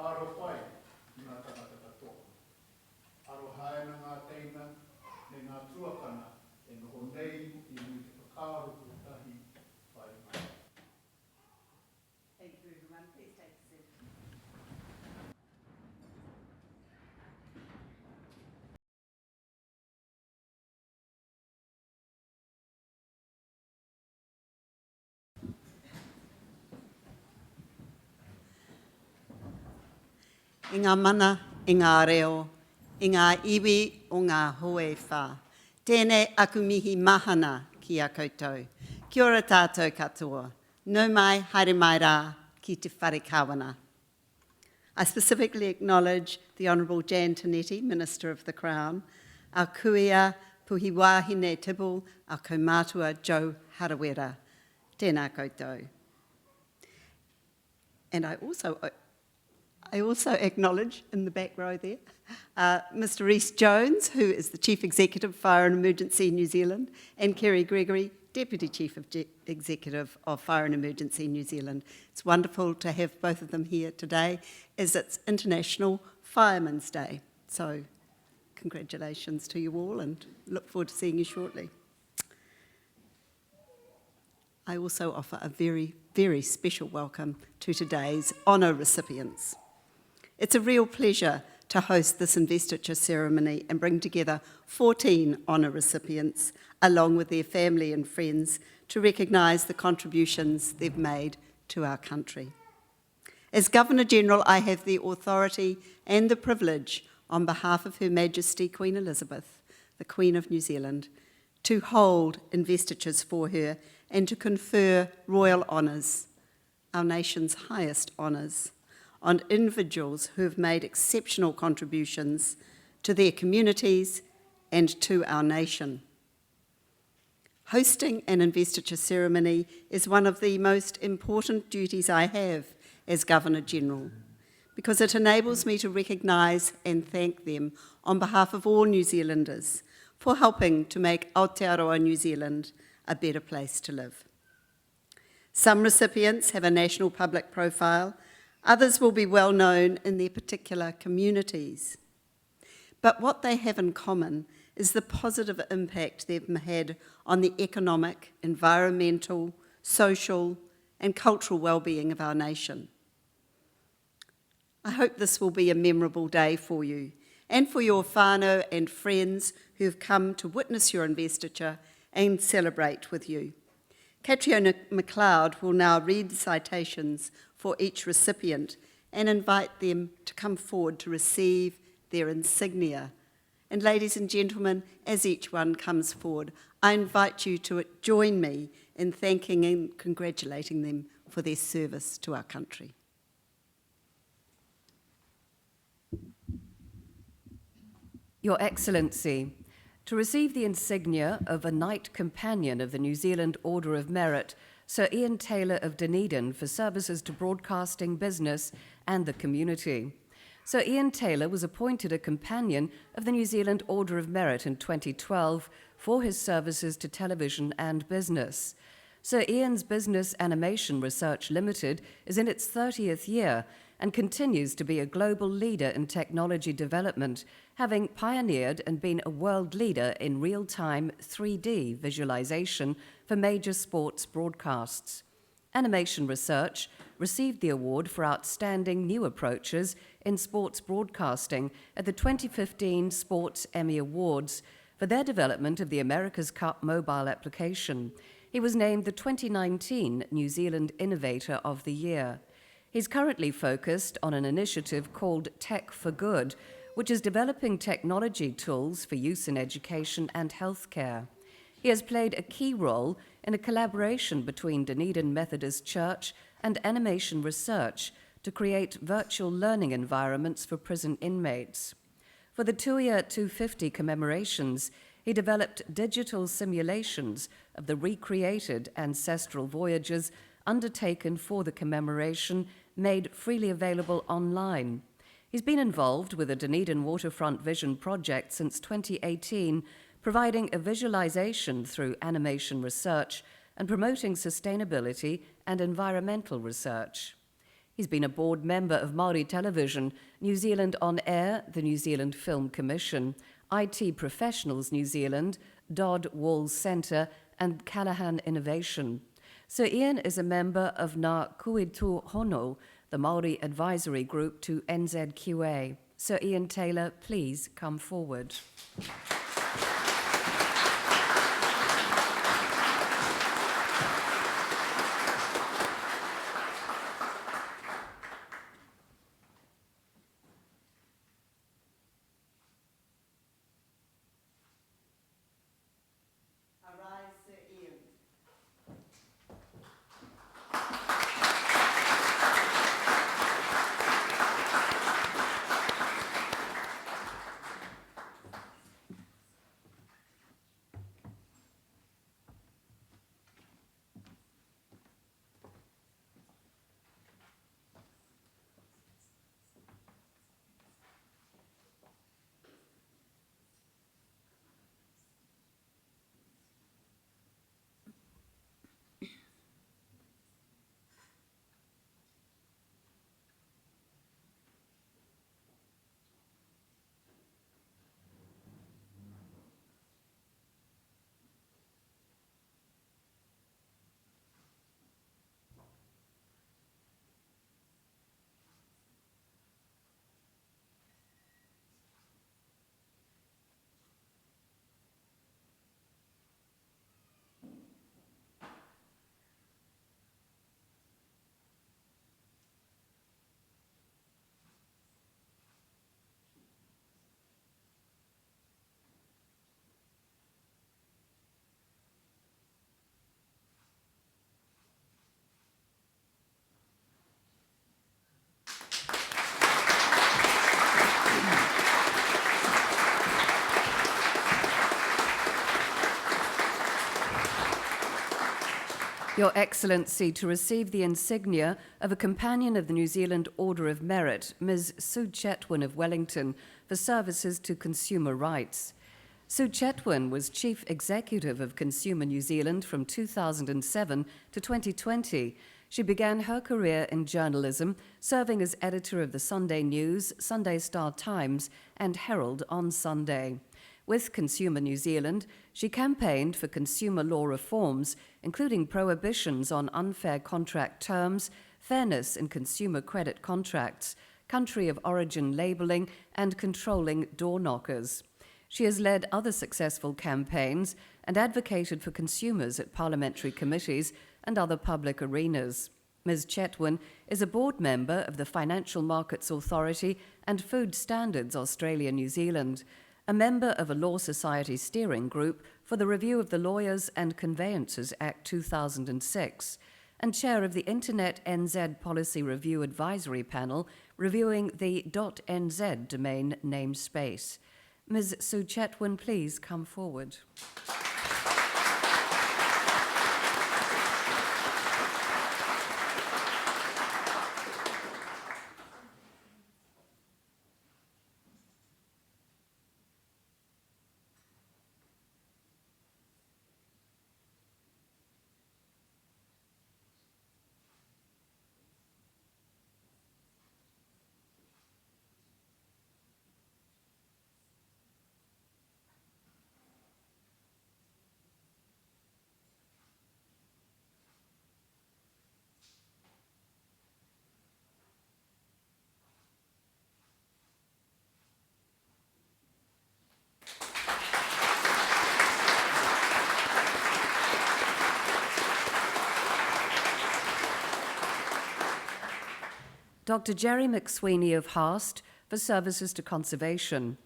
aro pai, ngā tangata katoa. Aro haena ngā teina, ne ngā tuakana, e noho nei I nui te whakaaro putahi whai mai. Thank you everyone, please take a seat. I ngā mana, I ngā reo, I ngā iwi o ngā hoe whā. Tēnei aku mihi mahana ki a koutou. Kia ora tātou katoa. Nau mai, haere mai rā, ki te whare kawana. I specifically acknowledge the Honourable Jan Tinetti, Minister of the Crown, our kuia Puhi Wāhine Tibble, our kaumātua Joe Harawera. Tēnā koutou. And I also acknowledge, in the back row there, Mr Rhys Jones, who is the Chief Executive of Fire and Emergency New Zealand, and Kerry Gregory, Deputy Chief Executive of Fire and Emergency New Zealand. It's wonderful to have both of them here today, as it's International Firemen's Day. So congratulations to you all and look forward to seeing you shortly. I also offer a very, very special welcome to today's honour recipients. It's a real pleasure to host this investiture ceremony and bring together 14 honour recipients, along with their family and friends, to recognise the contributions they've made to our country. As Governor-General, I have the authority and the privilege, on behalf of Her Majesty Queen Elizabeth, the Queen of New Zealand, to hold investitures for her and to confer royal honours, our nation's highest honours, on individuals who have made exceptional contributions to their communities and to our nation. Hosting an investiture ceremony is one of the most important duties I have as Governor-General, because it enables me to recognise and thank them on behalf of all New Zealanders for helping to make Aotearoa New Zealand a better place to live. Some recipients have a national public profile, others will be well known in their particular communities. But what they have in common is the positive impact they've had on the economic, environmental, social, and cultural well-being of our nation. I hope this will be a memorable day for you and for your whānau and friends who have come to witness your investiture and celebrate with you. Catriona McLeod will now read the citations for each recipient and invite them to come forward to receive their insignia. And ladies and gentlemen, as each one comes forward, I invite you to join me in thanking and congratulating them for their service to our country. Your Excellency, to receive the insignia of a Knight Companion of the New Zealand Order of Merit, Sir Ian Taylor of Dunedin, for services to broadcasting, business and the community. Sir Ian Taylor was appointed a Companion of the New Zealand Order of Merit in 2012 for his services to television and business. Sir Ian's Business Animation Research Limited is in its 30th year and continues to be a global leader in technology development, having pioneered and been a world leader in real-time 3D visualization for major sports broadcasts. Animation Research received the award for outstanding new approaches in sports broadcasting at the 2015 Sports Emmy Awards for their development of the America's Cup mobile application. He was named the 2019 New Zealand Innovator of the Year. He's currently focused on an initiative called Tech for Good, which is developing technology tools for use in education and healthcare. He has played a key role in a collaboration between Dunedin Methodist Church and Animation Research to create virtual learning environments for prison inmates. For the Tuia 250 commemorations, he developed digital simulations of the recreated ancestral voyages undertaken for the commemoration, made freely available online. He's been involved with the Dunedin Waterfront Vision project since 2018, providing a visualization through animation research and promoting sustainability and environmental research. He's been a board member of Māori Television, New Zealand On Air, the New Zealand Film Commission, IT Professionals New Zealand, Dodd Walls Centre, and Callaghan Innovation. Sir Ian is a member of Ngā Kuitu Hono, the Māori advisory group to NZQA. Sir Ian Taylor, please come forward. Your Excellency, to receive the insignia of a Companion of the New Zealand Order of Merit, Ms. Sue Chetwyn of Wellington, for services to consumer rights. Sue Chetwyn was Chief Executive of Consumer New Zealand from 2007 to 2020. She began her career in journalism, serving as editor of the Sunday News, Sunday Star Times, and Herald on Sunday. With Consumer New Zealand, she campaigned for consumer law reforms, including prohibitions on unfair contract terms, fairness in consumer credit contracts, country of origin labelling, and controlling door knockers. She has led other successful campaigns and advocated for consumers at parliamentary committees and other public arenas. Ms. Chetwyn is a board member of the Financial Markets Authority and Food Standards Australia New Zealand, a member of a Law Society steering group for the review of the Lawyers and Conveyancers Act 2006, and chair of the Internet NZ Policy Review Advisory Panel reviewing the .nz domain namespace. Ms. Sue Chetwyn, please come forward. Dr. Jerry McSweeney of Haast for services to conservation.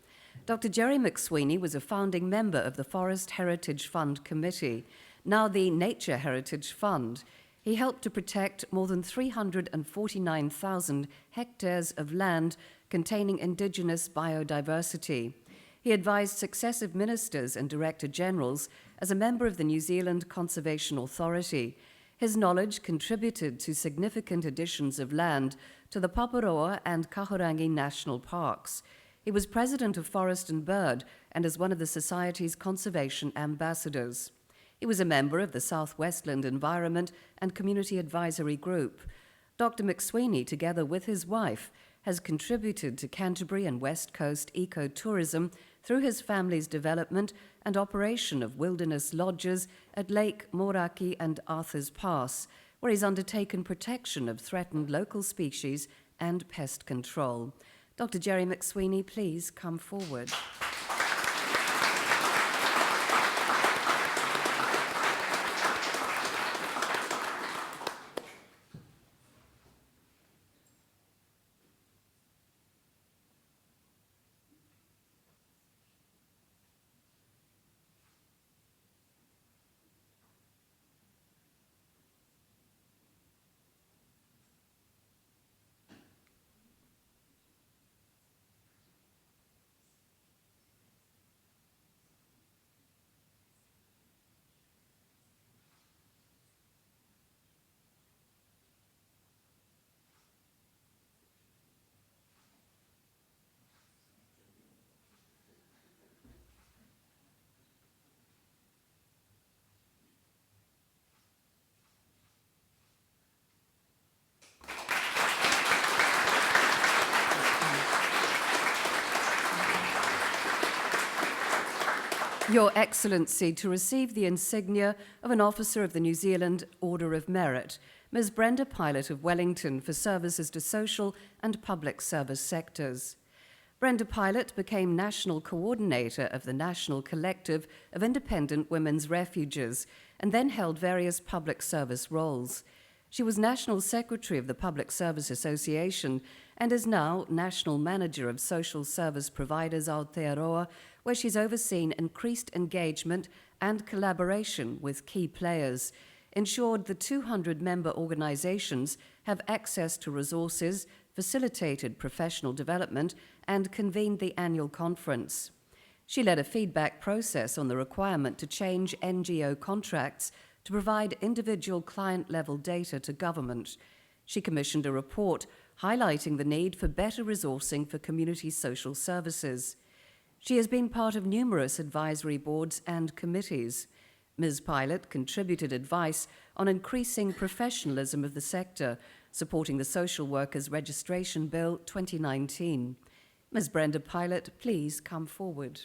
Dr. Jerry McSweeney was a founding member of the Forest Heritage Fund Committee, now the Nature Heritage Fund. He helped to protect more than 349,000 hectares of land containing indigenous biodiversity. He advised successive ministers and director generals as a member of the New Zealand Conservation Authority. His knowledge contributed to significant additions of land to the Paparoa and Kahurangi National Parks. He was president of Forest and Bird and is one of the Society's conservation ambassadors. He was a member of the South Westland Environment and Community Advisory Group. Dr. McSweeney, together with his wife, has contributed to Canterbury and West Coast ecotourism through his family's development and operation of wilderness lodges at Lake Moraki and Arthur's Pass, where he's undertaken protection of threatened local species and pest control. Dr. Jerry McSweeney, please come forward. Your Excellency, to receive the insignia of an Officer of the New Zealand Order of Merit, Ms. Brenda Pilot of Wellington for services to social and public service sectors. Brenda Pilot became National Coordinator of the National Collective of Independent Women's Refuges and then held various public service roles. She was National Secretary of the Public Service Association and is now National Manager of Social Service Providers Aotearoa, where she's overseen increased engagement and collaboration with key players, ensured the 200 member organizations have access to resources, facilitated professional development, and convened the annual conference. She led a feedback process on the requirement to change NGO contracts to provide individual client-level data to government. She commissioned a report highlighting the need for better resourcing for community social services. She has been part of numerous advisory boards and committees. Ms. Pilot contributed advice on increasing professionalism of the sector, supporting the Social Workers Registration Bill 2019. Ms. Brenda Pilot, please come forward.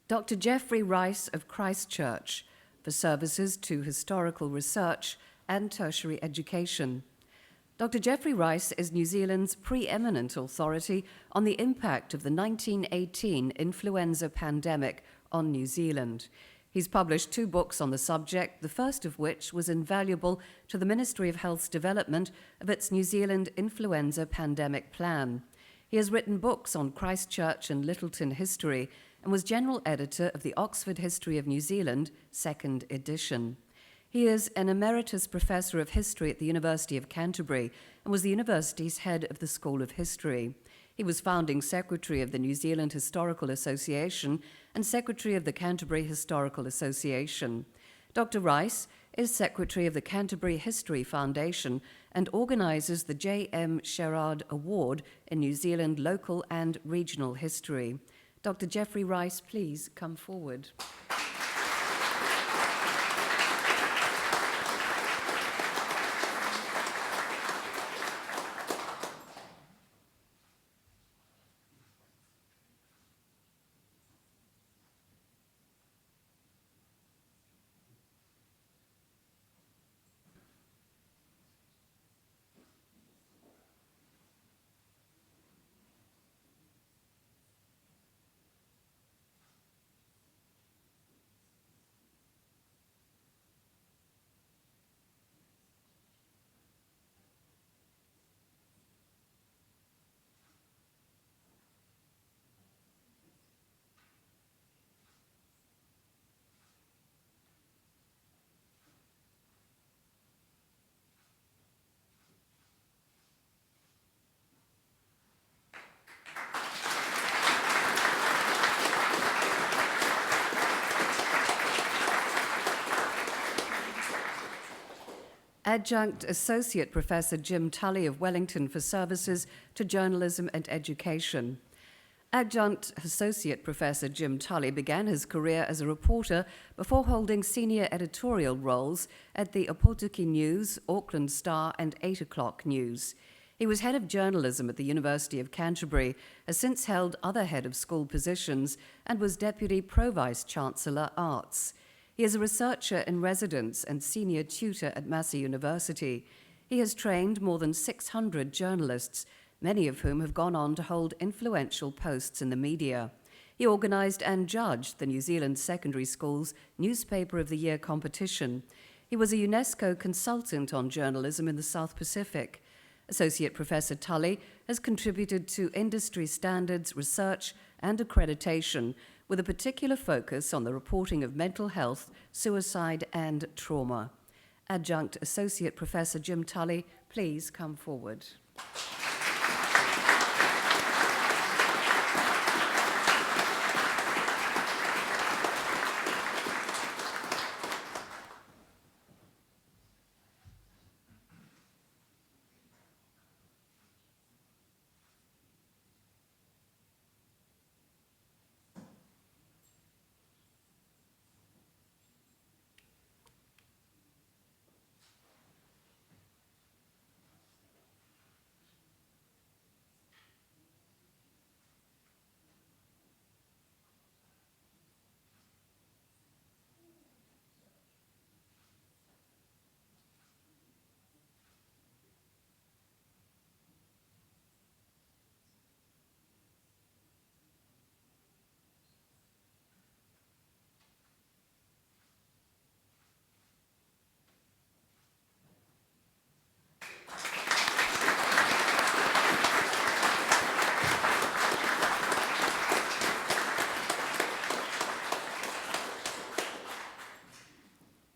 Dr. Geoffrey Rice of Christchurch for services to historical research and tertiary education. Dr. Geoffrey Rice is New Zealand's preeminent authority on the impact of the 1918 influenza pandemic on New Zealand. He's published 2 books on the subject, the first of which was invaluable to the Ministry of Health's development of its New Zealand influenza pandemic plan. He has written books on Christchurch and Lyttelton history and was General Editor of the Oxford History of New Zealand, 2nd edition. He is an Emeritus Professor of History at the University of Canterbury and was the university's head of the School of History. He was founding Secretary of the New Zealand Historical Association and Secretary of the Canterbury Historical Association. Dr. Rice is Secretary of the Canterbury History Foundation and organises the J.M. Sherrard Award in New Zealand local and regional history. Dr. Geoffrey Rice, please come forward. Adjunct Associate Professor Jim Tully of Wellington for services to journalism and education. Adjunct Associate Professor Jim Tully began his career as a reporter before holding senior editorial roles at the Opotiki News, Auckland Star, and 8 O'Clock News. He was head of journalism at the University of Canterbury, has since held other head of school positions, and was Deputy Pro-Vice-Chancellor Arts. He is a researcher in residence and senior tutor at Massey University. He has trained more than 600 journalists, many of whom have gone on to hold influential posts in the media. He organised and judged the New Zealand Secondary Schools Newspaper of the Year competition. He was a UNESCO consultant on journalism in the South Pacific. Associate Professor Tully has contributed to industry standards, research, and accreditation, with a particular focus on the reporting of mental health, suicide, and trauma. Adjunct Associate Professor Jim Tully, please come forward.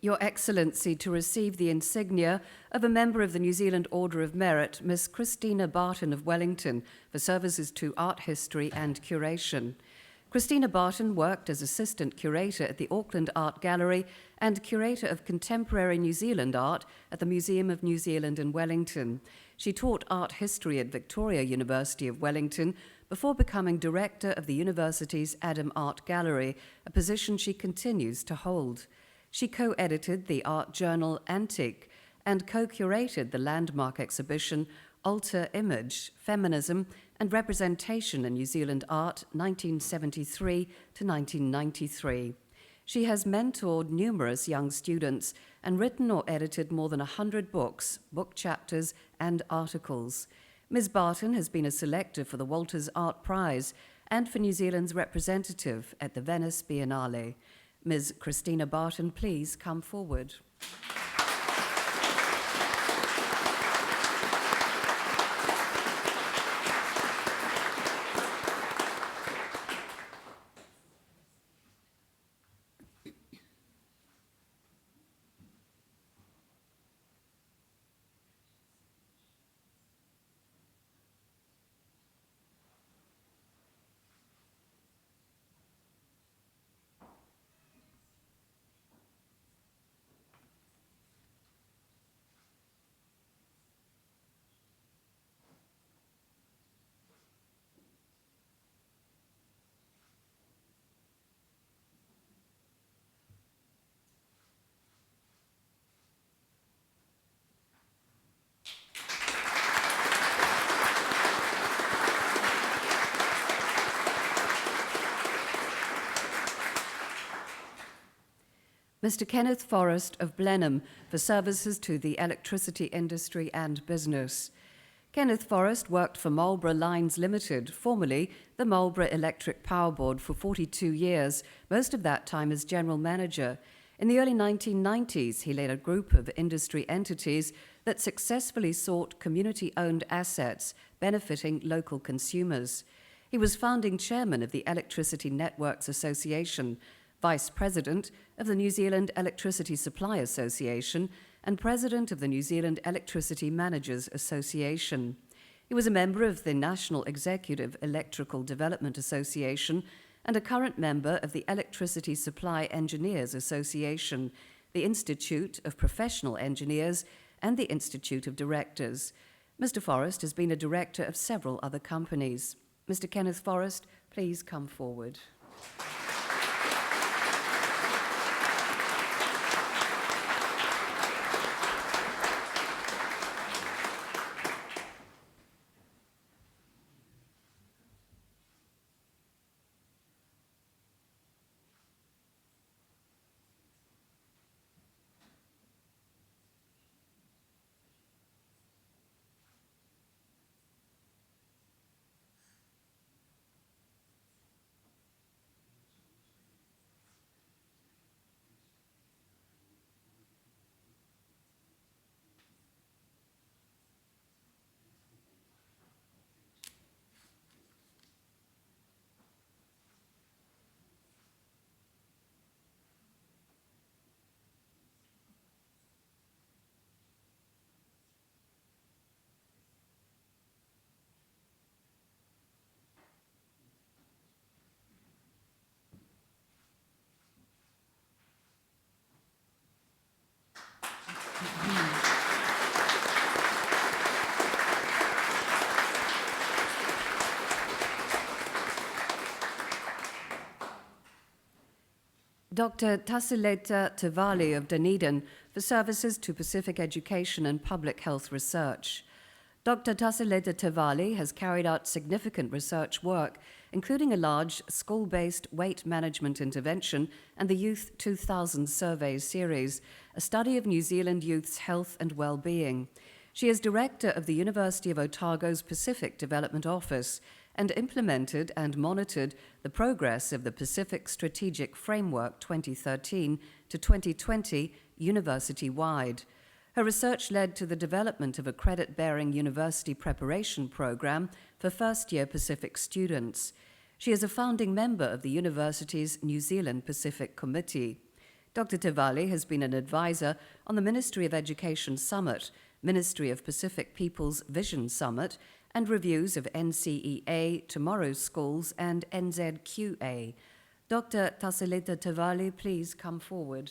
Your Excellency, to receive the insignia of a member of the New Zealand Order of Merit, Miss Christina Barton of Wellington, for services to art history and curation. Christina Barton worked as assistant curator at the Auckland Art Gallery and curator of contemporary New Zealand art at the Museum of New Zealand in Wellington. She taught art history at Victoria University of Wellington before becoming director of the university's Adam Art Gallery, a position she continues to hold. She co-edited the art journal Antique and co-curated the landmark exhibition Alter Image, Feminism and Representation in New Zealand Art, 1973 to 1993. She has mentored numerous young students and written or edited more than 100 books, book chapters and articles. Ms. Barton has been a selector for the Walters Art Prize and for New Zealand's representative at the Venice Biennale. Ms. Christina Barton, please come forward. Mr. Kenneth Forrest of Blenheim for services to the electricity industry and business. Kenneth Forrest worked for Marlborough Lines Limited, formerly the Marlborough Electric Power Board, for 42 years, most of that time as general manager. In the early 1990s, he led a group of industry entities that successfully sought community-owned assets benefiting local consumers. He was founding chairman of the Electricity Networks Association, vice president of the New Zealand Electricity Supply Association, and president of the New Zealand Electricity Managers Association. He was a member of the National Executive Electrical Development Association and a current member of the Electricity Supply Engineers Association, the Institute of Professional Engineers, and the Institute of Directors. Mr. Forrest has been a director of several other companies. Mr. Kenneth Forrest, please come forward. Dr. Tassileta Tavali of Dunedin for services to Pacific education and public health research. Dr. Tassileta Tavali has carried out significant research work, including a large school-based weight management intervention and the Youth 2000 Survey series, a study of New Zealand youth's health and well-being. She is director of the University of Otago's Pacific Development Office and implemented and monitored the progress of the Pacific Strategic Framework 2013 to 2020 university-wide. Her research led to the development of a credit-bearing university preparation program for first-year Pacific students. She is a founding member of the university's New Zealand Pacific Committee. Dr. Tavali has been an advisor on the Ministry of Education Summit, Ministry of Pacific People's Vision Summit, and reviews of NCEA, Tomorrow's Schools, and NZQA. Dr. Tassileta Tavali, please come forward.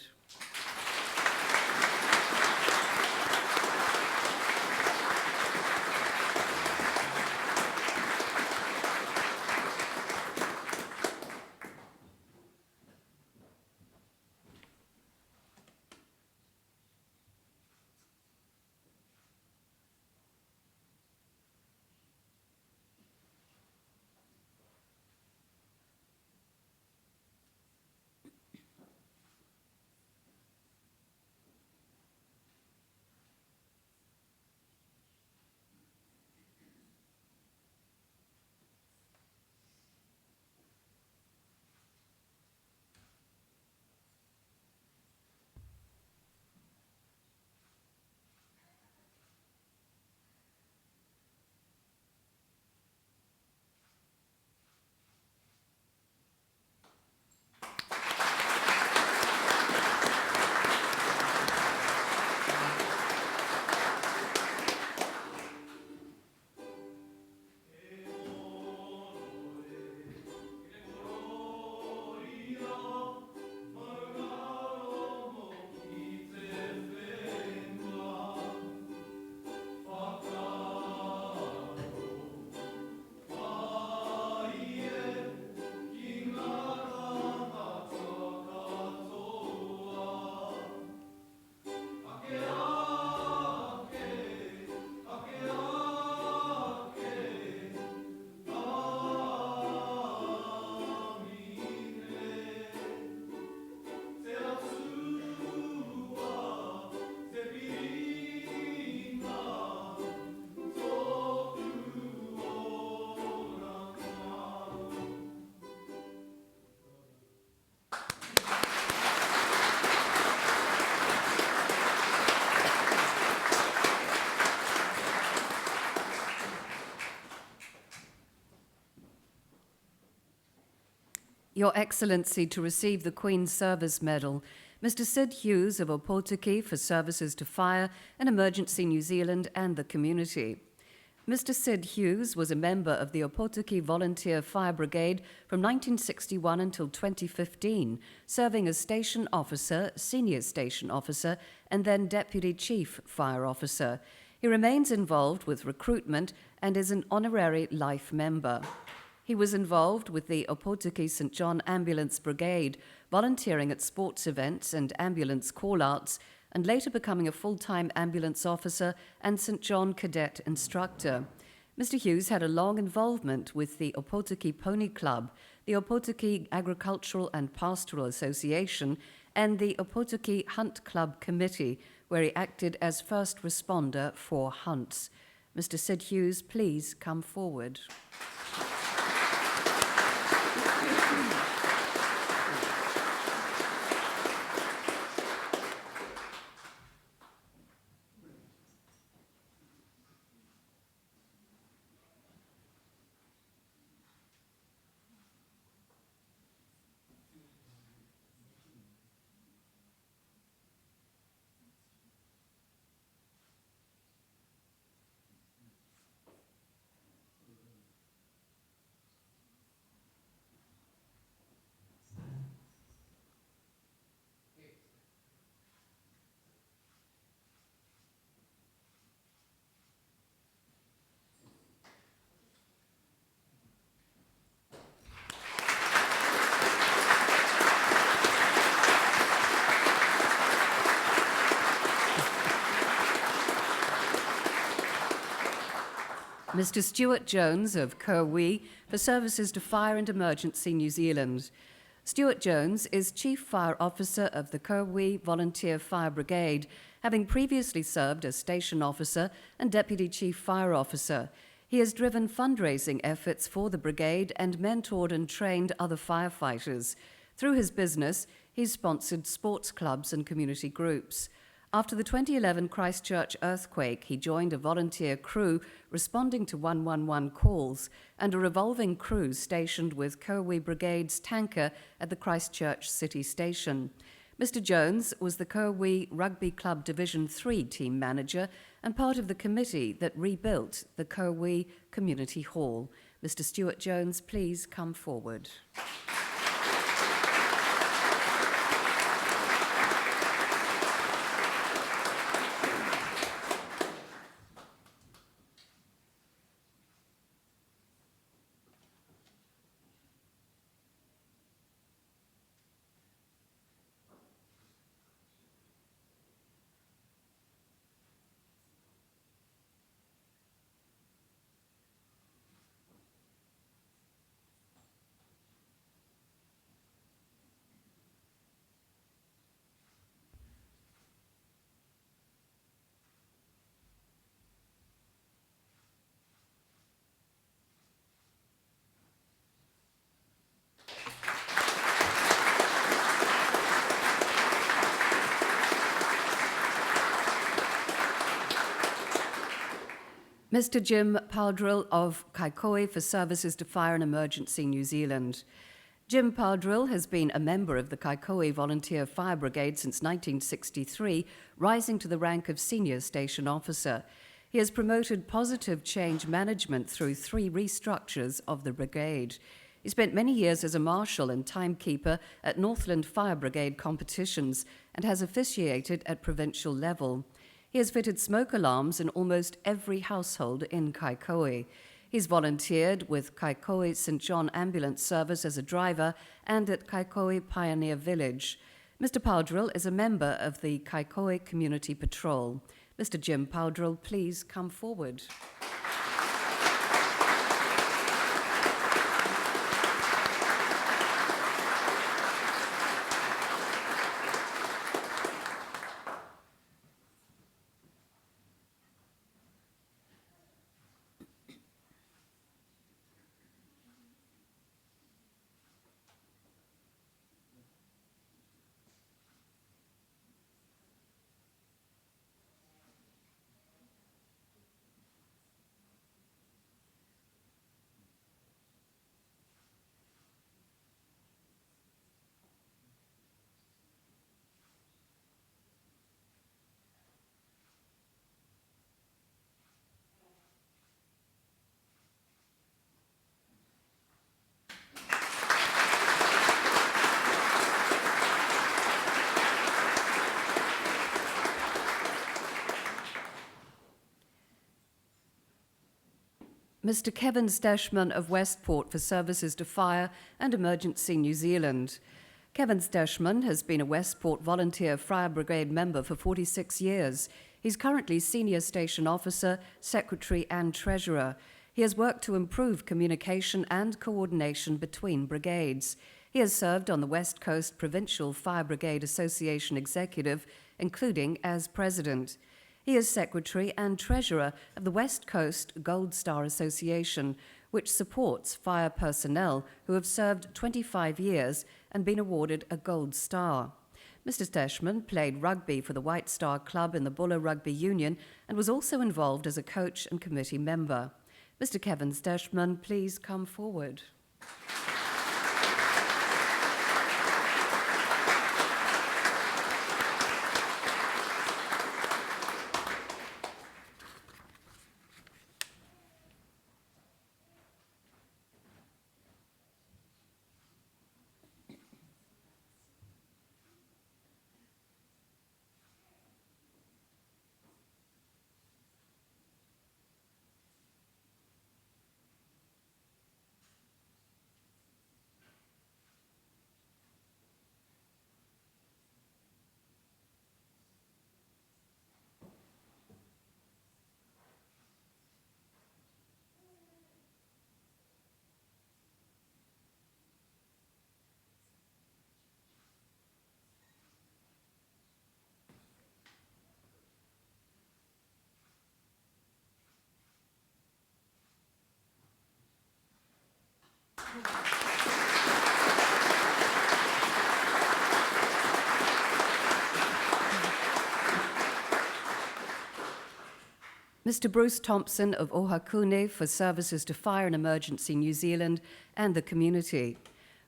Your Excellency, to receive the Queen's Service Medal, Mr. Sid Hughes of Opotiki for services to fire and emergency New Zealand and the community. Mr. Sid Hughes was a member of the Opotiki Volunteer Fire Brigade from 1961 until 2015, serving as station officer, senior station officer, and then deputy chief fire officer. He remains involved with recruitment and is an honorary life member. He was involved with the Opotiki St. John Ambulance Brigade, volunteering at sports events and ambulance call-outs, and later becoming a full-time ambulance officer and St. John cadet instructor. Mr. Hughes had a long involvement with the Opotiki Pony Club, the Opotiki Agricultural and Pastoral Association, and the Opotiki Hunt Club Committee, where he acted as first responder for hunts. Mr. Sid Hughes, please come forward. Mr. Stuart Jones of Kirwee for services to Fire and Emergency New Zealand. Stuart Jones is Chief Fire Officer of the Kirwee Volunteer Fire Brigade, having previously served as Station Officer and Deputy Chief Fire Officer. He has driven fundraising efforts for the brigade and mentored and trained other firefighters. Through his business, he's sponsored sports clubs and community groups. After the 2011 Christchurch earthquake, he joined a volunteer crew responding to 111 calls and a revolving crew stationed with Kirwee Brigade's tanker at the Christchurch City Station. Mr. Jones was the Kirwee Rugby Club Division 3 team manager and part of the committee that rebuilt the Kirwee Community Hall. Mr. Stuart Jones, please come forward. Mr. Jim Powdrill of Kaikooi for services to Fire and Emergency New Zealand. Jim Powdrill has been a member of the Kaikooi Volunteer Fire Brigade since 1963, rising to the rank of Senior Station Officer. He has promoted positive change management through 3 restructures of the brigade. He spent many years as a marshal and timekeeper at Northland Fire Brigade competitions and has officiated at provincial level. He has fitted smoke alarms in almost every household in Kaikooi. He's volunteered with Kaikooi St. John Ambulance Service as a driver and at Kaikooi Pioneer Village. Mr. Powdrill is a member of the Kaikooi Community Patrol. Mr. Jim Powdrill, please come forward. Mr. Kevin Staschmann of Westport for services to Fire and Emergency New Zealand. Kevin Staschmann has been a Westport Volunteer Fire Brigade member for 46 years. He's currently Senior Station Officer, Secretary and Treasurer. He has worked to improve communication and coordination between brigades. He has served on the West Coast Provincial Fire Brigade Association Executive, including as President. He is Secretary and Treasurer of the West Coast Gold Star Association, which supports fire personnel who have served 25 years and been awarded a Gold Star. Mr. Staschmann played rugby for the White Star Club in the Buller Rugby Union and was also involved as a coach and committee member. Mr. Kevin Staschmann, please come forward. Mr. Bruce Thompson of Ohakune for services to Fire and Emergency New Zealand and the community.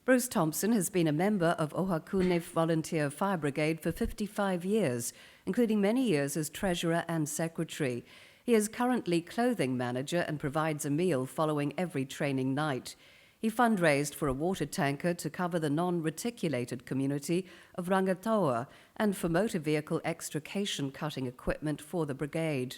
Bruce Thompson has been a member of Ohakune Volunteer Fire Brigade for 55 years, including many years as Treasurer and Secretary. He is currently clothing manager and provides a meal following every training night. He fundraised for a water tanker to cover the non-reticulated community of Rangataua and for motor vehicle extrication cutting equipment for the brigade.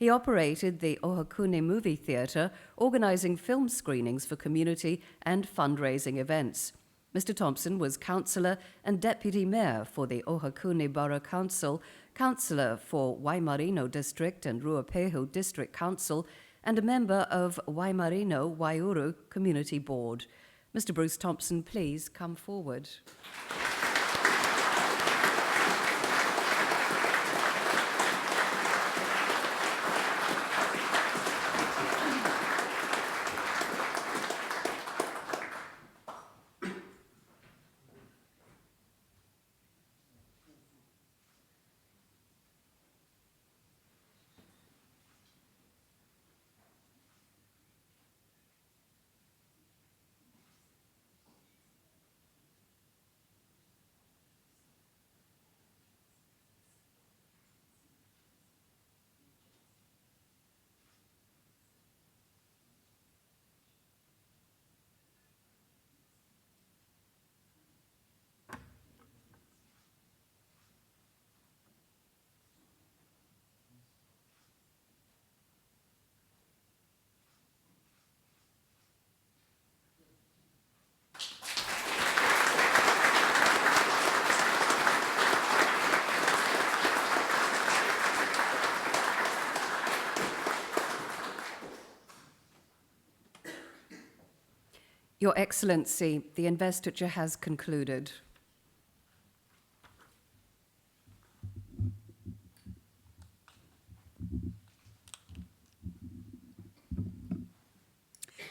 He operated the Ohakune Movie Theatre, organising film screenings for community and fundraising events. Mr. Thompson was Councillor and Deputy Mayor for the Ohakune Borough Council, Councillor for Waimarino District and Ruapehu District Council, and a member of Waimarino Waiuru Community Board. Mr. Bruce Thompson, please come forward. Your Excellency, the investiture has concluded.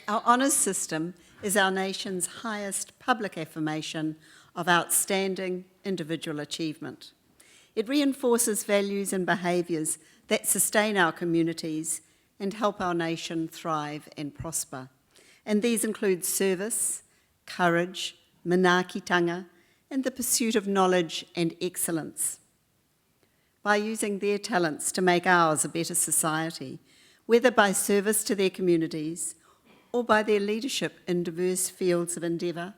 Our honours system is our nation's highest public affirmation of outstanding individual achievement. It reinforces values and behaviours that sustain our communities and help our nation thrive and prosper. And these include service, courage, manaakitanga, and the pursuit of knowledge and excellence. By using their talents to make ours a better society, whether by service to their communities or by their leadership in diverse fields of endeavour,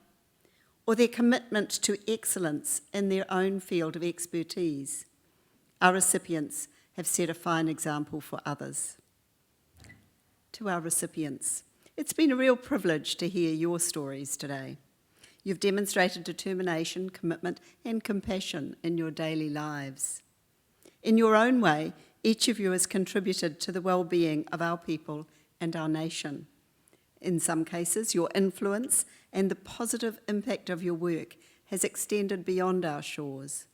or their commitment to excellence in their own field of expertise, our recipients have set a fine example for others. To our recipients, it's been a real privilege to hear your stories today. You've demonstrated determination, commitment, and compassion in your daily lives. In your own way, each of you has contributed to the well-being of our people and our nation. In some cases, your influence and the positive impact of your work has extended beyond our shores.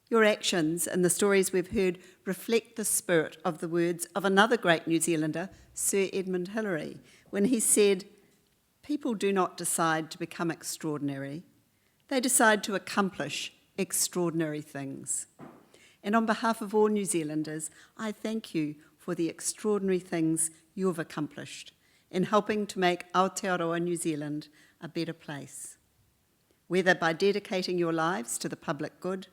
Your actions and the stories we've heard reflect the spirit of the words of another great New Zealander, Sir Edmund Hillary, when he said, "People do not decide to become extraordinary. They decide to accomplish extraordinary things." And on behalf of all New Zealanders, I thank you for the extraordinary things you have accomplished in helping to make Aotearoa New Zealand a better place. Whether by dedicating your lives to the public good,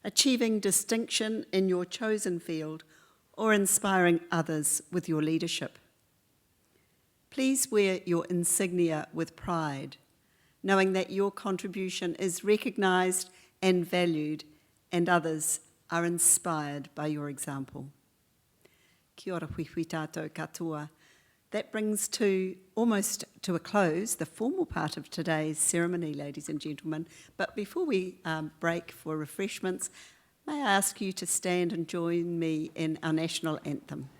achieving distinction in your chosen field, or inspiring others with your leadership. Please wear your insignia with pride, knowing that your contribution is recognised and valued, and others are inspired by your example. Kia ora hui tātou katoa. That brings almost to a close the formal part of today's ceremony, ladies and gentlemen. But before we break for refreshments, may I ask you to stand and join me in our national anthem.